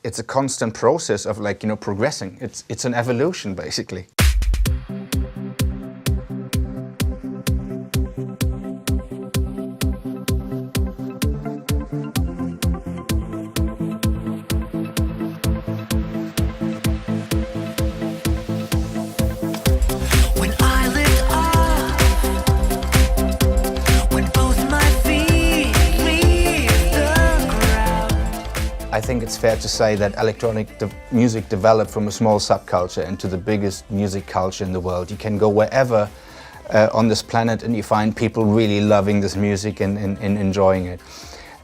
it's a constant process of like, you know, progressing. It's an evolution basically. I think it's fair to say that electronic music developed from a small subculture into the biggest music culture in the world. You can go wherever on this planet and you find people really loving this music and enjoying it.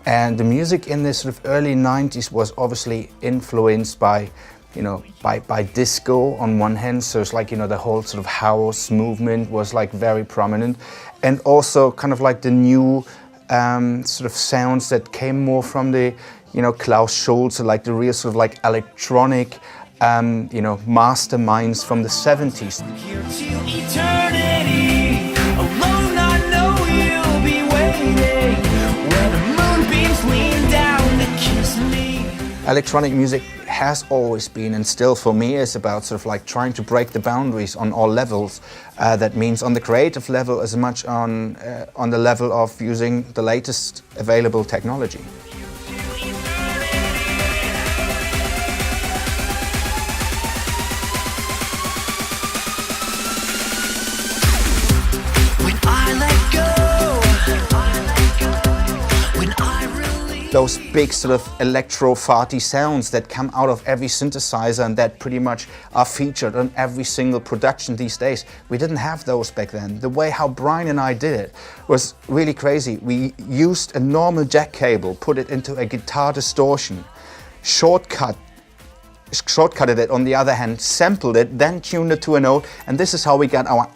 And the music in this sort of early 90s was obviously influenced by, you know, by disco on one hand. So it's like, you know, the whole sort of house movement was like very prominent. And also kind of like the new sort of sounds that came more from the, you know, Klaus Schulze, like the real sort of like electronic, you know, masterminds from the 70s. Here to eternity, alone I know you'll be waiting, where the moonbeams lean down to kiss me. Electronic music has always been, and still for me, is about sort of like trying to break the boundaries on all levels. That means on the creative level as much on the level of using the latest available technology. Those big sort of electro-farty sounds that come out of every synthesizer and that pretty much are featured on every single production these days. We didn't have those back then. The way how Brian and I did it was really crazy. We used a normal jack cable, put it into a guitar distortion, shortcutted it on the other hand, sampled it, then tuned it to a note, and this is how we got our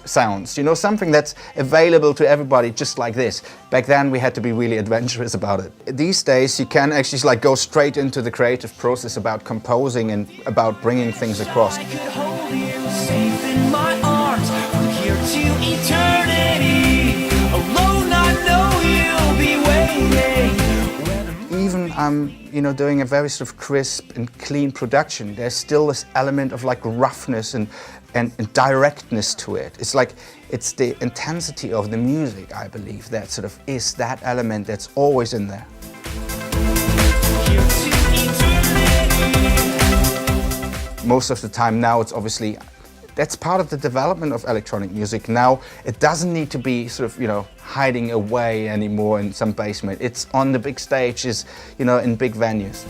sounds. You know, something that's available to everybody just like this. Back then we had to be really adventurous about it. These days you can actually like go straight into the creative process about composing and about bringing things across. I could hold you safe in my arms from here to eternity. Alone I know you'll be waiting. Even you know, doing a very sort of crisp and clean production, there's still this element of like roughness and directness to it. It's like, it's the intensity of the music, I believe, that sort of is that element that's always in there. Most of the time now it's obviously, that's part of the development of electronic music. Now it doesn't need to be sort of, you know, hiding away anymore in some basement. It's on the big stages, you know, in big venues.